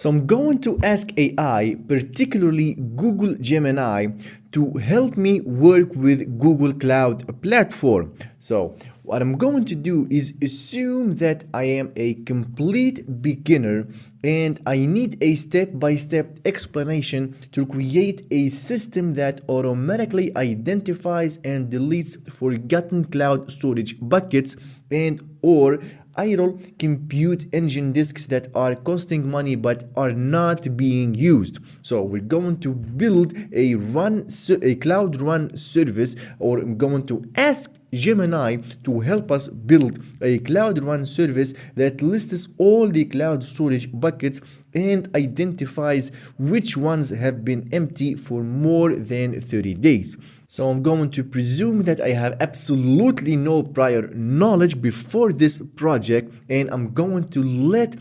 So I'm going to ask AI, particularly Google Gemini, to help me work with Google Cloud Platform. So what I'm going to do is assume that I am a complete beginner and I need a step-by-step explanation to create a system that automatically identifies and deletes forgotten cloud storage buckets and or idle compute engine disks that are costing money but are not being used. So we're going to build a cloud run service, or I'm going to ask Gemini to help us build a cloud run service that lists all the cloud storage buckets and identifies which ones have been empty for more than 30 days. So I'm going to presume that I have absolutely no prior knowledge before this project, and I'm going to let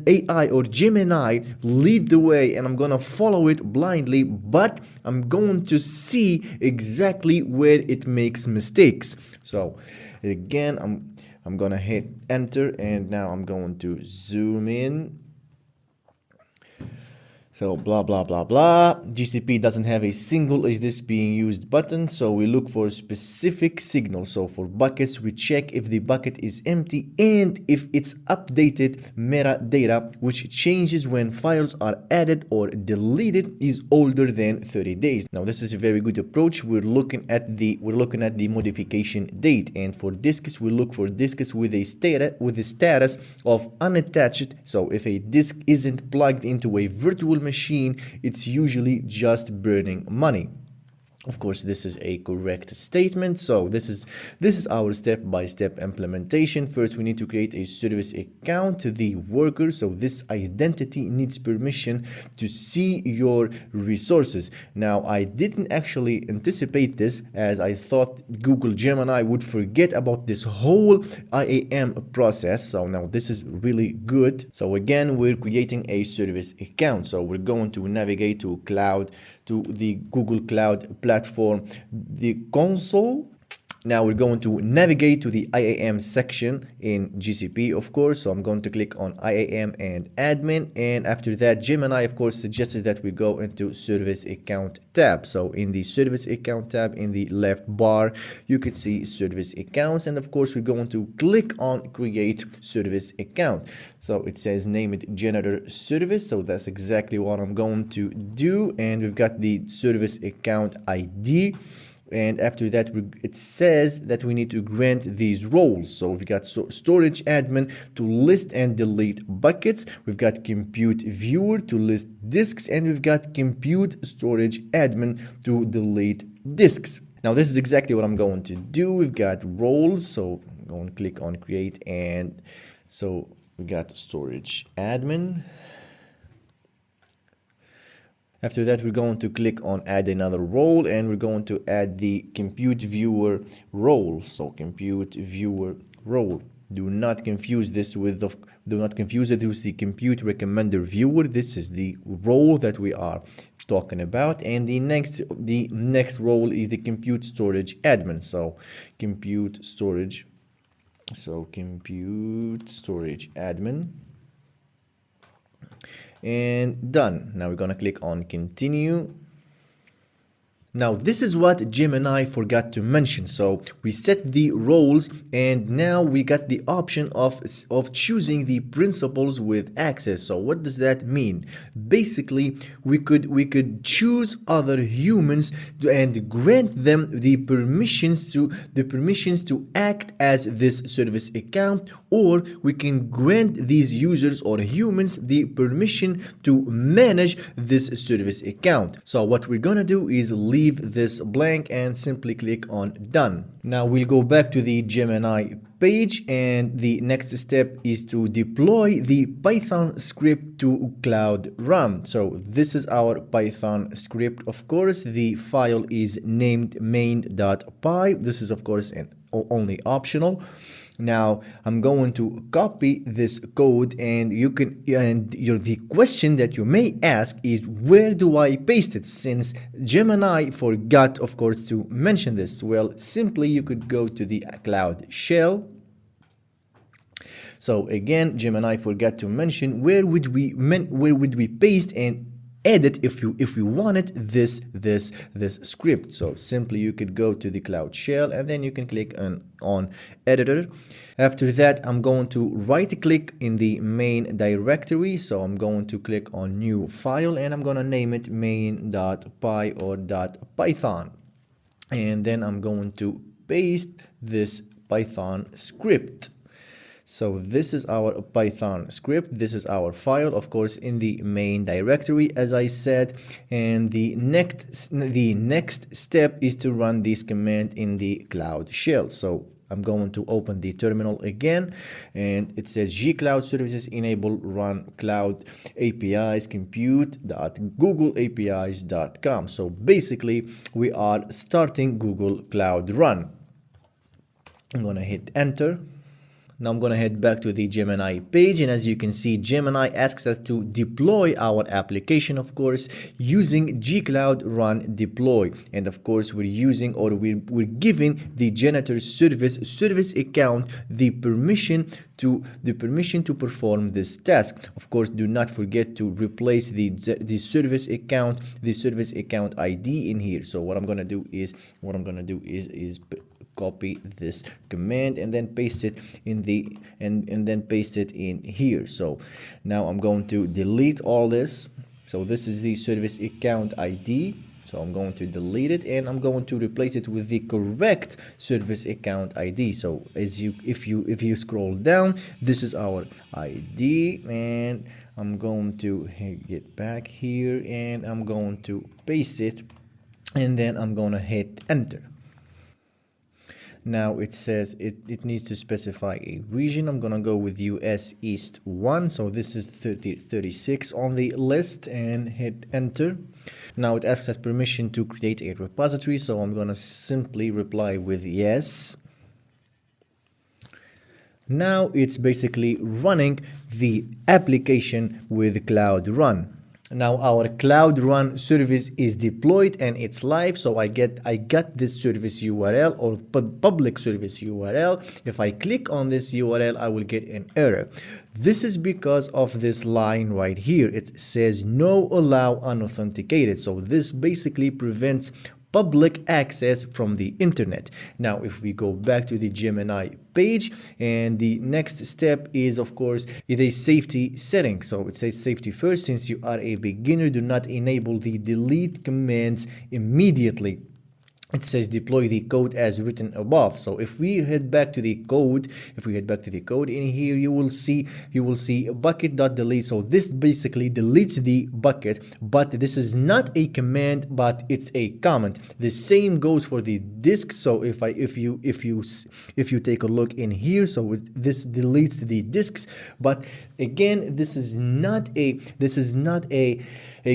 AI or Gemini lead the way, and I'm going to follow it blindly, but I'm going to see exactly where it makes mistakes. So again, I'm gonna hit enter, and now I'm going to zoom in. So blah blah blah blah. GCP doesn't have a single is this being used button, so we look for specific signals. So for buckets, we check if the bucket is empty and if it's updated metadata, which changes when files are added or deleted, is older than 30 days. Now this is a very good approach. We're looking at the modification date, and for disks we look for disks with a status of unattached. So if a disk isn't plugged into a virtual machine, it's usually just burning money. Of course, this is a correct statement. So this is our step-by-step implementation. First, we need to create a service account to the worker. So this identity needs permission to see your resources. Now, I didn't actually anticipate this, as I thought Google Gemini would forget about this whole IAM process. So now this is really good. So again, we're creating a service account. So we're going to navigate to the Google Cloud Platform, the console. Now we're going to navigate to the IAM section in GCP, of course. So I'm going to click on IAM and admin, and after that Gemini of course suggests that we go into service account tab. So in the service account tab in the left bar, you can see service accounts, and of course we're going to click on create service account. So it says name it Janitor service, so that's exactly what I'm going to do. And we've got the service account ID, and after that it says that we need to grant these roles. So we've got storage admin to list and delete buckets, we've got compute viewer to list disks, and we've got compute storage admin to delete disks. Now this is exactly what I'm going to do. We've got roles, so I'm going to click on create, and so we got storage admin. After that, we're going to click on add another role, and we're going to add the compute viewer role. So compute viewer role. Do not confuse it with the compute recommender viewer. This is the role that we are talking about, and the next role is the compute storage admin. So compute storage admin, and done. Now we're gonna click on continue. Now this is what Gemini forgot to mention. So we set the roles, and now we got the option of choosing the principals with access. So what does that mean? Basically, we could choose other humans and grant them the permissions to act as this service account, or we can grant these users or humans the permission to manage this service account. So what we're gonna do is leave this blank and simply click on done. Now we'll go back to the Gemini page, and the next step is to deploy the Python script to Cloud Run. So this is our Python script. Of course, the file is named main.py. This is of course only optional. Now I'm going to copy this code, and the question that you may ask is, where do I paste it, since Gemini forgot of course to mention this? Well, simply you could go to the Cloud Shell. So again, Gemini forgot to mention where would we paste and edit if we wanted this script. So simply you could go to the Cloud Shell and then you can click on editor. After that, I'm going to right click in the main directory. So I'm going to click on new file and I'm going to name it main.py or .python. And then I'm going to paste this Python script. So this is our Python script. This is our file, of course, in the main directory, as I said. And the next step is to run this command in the Cloud Shell. So I'm going to open the terminal again, and it says gcloud services enable run cloud APIs compute.googleapis.com. So basically we are starting Google Cloud Run. I'm going to hit enter. Now I'm going to head back to the Gemini page, and as you can see, Gemini asks us to deploy our application, of course, using gcloud run deploy. And of course, we're using, or we're giving the Janitor service account the permission to perform this task. Of course, do not forget to replace the service account ID in here. So what I'm going to do is copy this command and then paste it in the and then paste it in here. So now I'm going to delete all this. So this is the service account ID. So I'm going to delete it and I'm going to replace it with the correct service account ID. So if you scroll down, this is our ID, and I'm going to get back here and I'm going to paste it, and then I'm going to hit enter. Now it says it needs to specify a region. I'm gonna go with US East 1. So this is 36 on the list, and hit enter. Now it asks us permission to create a repository. So I'm gonna simply reply with yes. Now it's basically running the application with Cloud Run. Now our Cloud Run service is deployed and it's live. So I got this service URL, or public service URL. If I click on this URL, I will get an error. This is because of this line right here. It says no allow unauthenticated. So this basically prevents public access from the internet. Now if we go back to the Gemini page, and the next step is, of course, it is safety setting. So it says safety first. Since you are a beginner, do not enable the delete commands immediately. It says deploy the code as written above. So if we head back to the code, in here, you will see bucket.delete. So this basically deletes the bucket, but this is not a command, but it's a comment. The same goes for the disk. So if you take a look in here, so this deletes the disks, but again, this is not a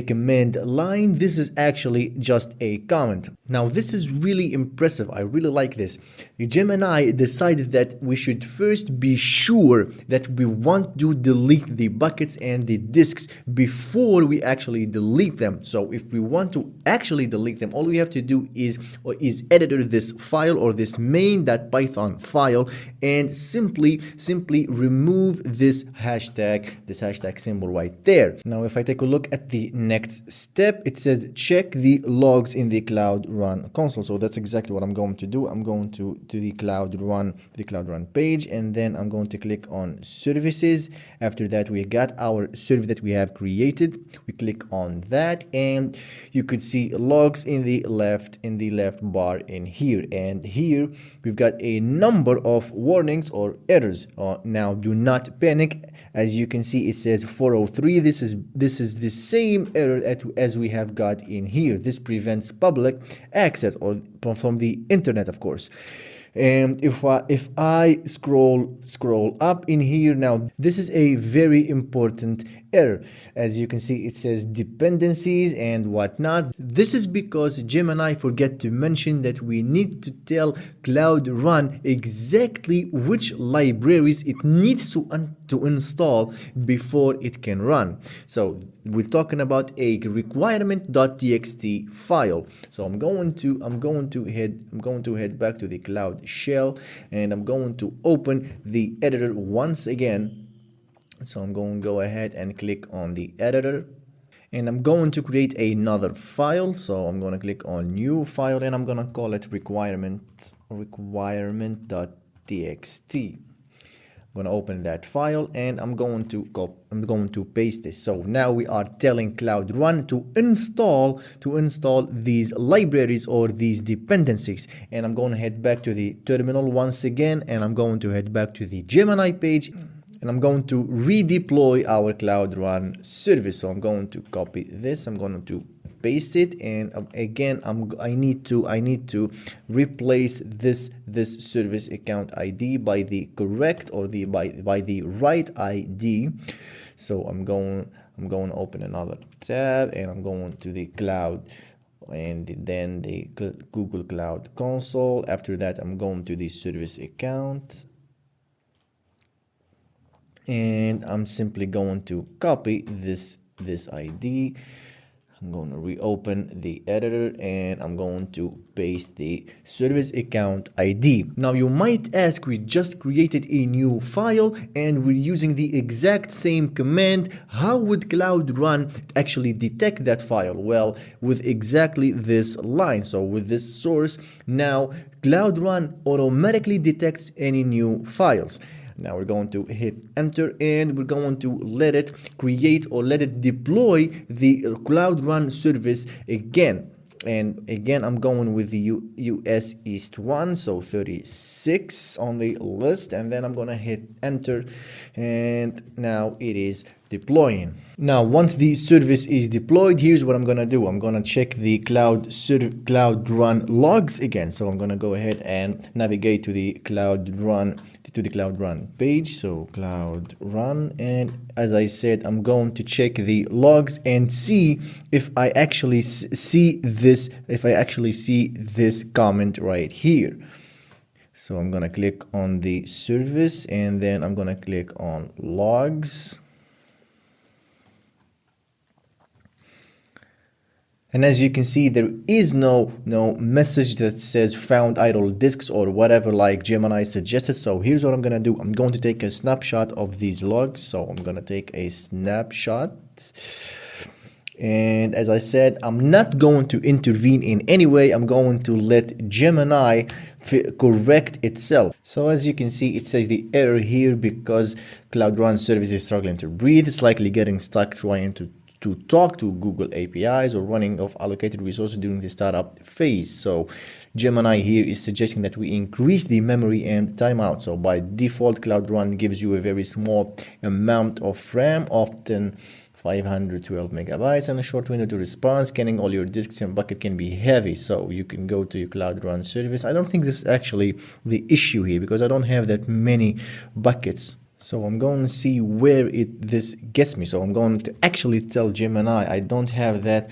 command line. This is actually just a comment. Now this is really impressive. I really like this. Gemini decided that we should first be sure that we want to delete the buckets and the disks before we actually delete them. So if we want to actually delete them, all we have to do is editor this file, or this main.python file, and simply remove this hashtag symbol right there. Now if I take a look at the next step, it says check the logs in the Cloud Run console. So that's exactly what I'm going to do. I'm going to the Cloud Run page, and then I'm going to click on services. After that, we got our service that we have created. We click on that, and you could see logs in the left bar in here. And here we've got a number of warnings or errors. Now do not panic. As you can see, it says 403. This is the same error as we have got in here. This prevents public access, or from the internet, of course. And if I scroll up in here, now this is a very important error. As you can see, it says dependencies and whatnot. This is because Gemini forget to mention that we need to tell Cloud Run exactly which libraries it needs to install before it can run. So we're talking about a requirement.txt file. So I'm going to head back to the Cloud Shell, and I'm going to open the editor once again. So I'm going to go ahead and click on the editor, and I'm going to create another file. So I'm going to click on new file, and I'm going to call it requirement.txt. I'm going to open that file, and I'm going to paste this. So now we are telling Cloud Run to install these libraries or these dependencies. And I'm going to head back to the terminal once again, and I'm going to head back to the Gemini page, and I'm going to redeploy our Cloud Run service. So I'm going to copy this, I'm going to paste it, and again I need to replace this service account ID by the correct, or by the right ID. So I'm going to open another tab, and I'm going to the cloud, and then the Google Cloud Console. After that, I'm going to the service account, and I'm simply going to copy this ID. I'm going to reopen the editor, and I'm going to paste the service account ID. Now you might ask, we just created a new file and we're using the exact same command. How would Cloud Run actually detect that file? Well, with exactly this line. So with this source, now Cloud Run automatically detects any new files. Now we're going to hit enter, and we're going to let it create, or let it deploy the Cloud Run service again. And again, I'm going with the US East one, so 36 on the list, and then I'm gonna hit enter, and now it is deploying. Now once the service is deployed, here's what I'm gonna do. I'm gonna check the Cloud Run logs again. So I'm gonna go ahead and navigate to the Cloud Run page. So Cloud Run, and as I said, I'm going to check the logs and see if I actually see this comment right here. So I'm gonna click on the service, and then I'm gonna click on logs. And as you can see, there is no message that says found idle disks or whatever like Gemini suggested. So here's what I'm gonna do. I'm going to take a snapshot of these logs. So I'm gonna take a snapshot. And as I said, I'm not going to intervene in any way. I'm going to let Gemini correct itself. So as you can see, it says the error here because Cloud Run service is struggling to breathe. It's likely getting stuck trying to talk to Google APIs or running off allocated resources during the startup phase. So Gemini here is suggesting that we increase the memory and timeout. So by default, Cloud Run gives you a very small amount of RAM, often 512 megabytes, and a short window to respond. Scanning all your disks and bucket can be heavy, so you can go to your Cloud Run service. I don't think this is actually the issue here because I don't have that many buckets. So I'm going to see where this gets me. So I'm going to actually tell Gemini I don't have that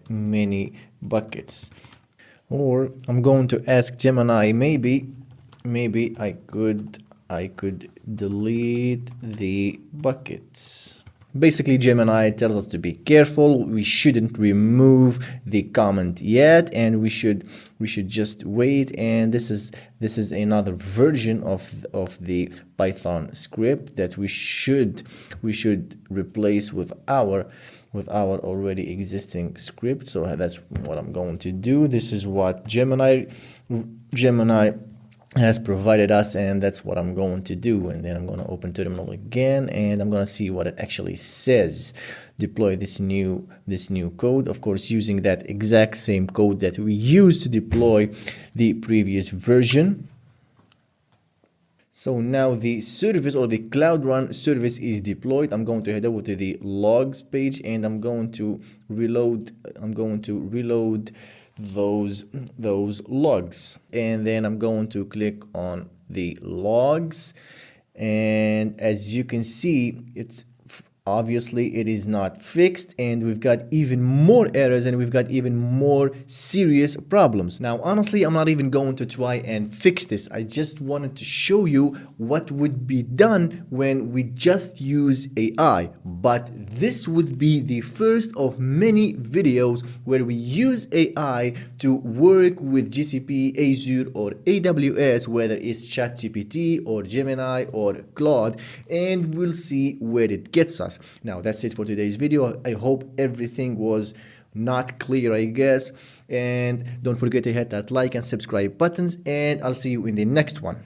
many buckets. Or I'm going to ask Gemini, maybe I could delete the buckets. Basically, Gemini tells us to be careful. We shouldn't remove the comment yet, and we should just wait. And this is another version of the Python script that we should replace with our already existing script. So that's what I'm going to do. This is what Gemini has provided us, and that's what I'm going to do. And then I'm going to open terminal again, and I'm going to see what it actually says. Deploy this new code, of course using that exact same code that we used to deploy the previous version. So now the service, or the Cloud Run service, is deployed. I'm going to head over to the logs page, and I'm going to reload those logs, and then I'm going to click on the logs, and as you can see, it's Obviously it is not fixed, and we've got even more errors, and we've got even more serious problems. Now honestly, I'm not even going to try and fix this. I just wanted to show you what would be done when we just use AI. But this would be the first of many videos where we use AI to work with GCP, Azure, or AWS, whether it's ChatGPT or Gemini or Claude, and we'll see where it gets us. Now that's it for today's video. I hope everything was not clear, I guess, and don't forget to hit that like and subscribe buttons, and I'll see you in the next one.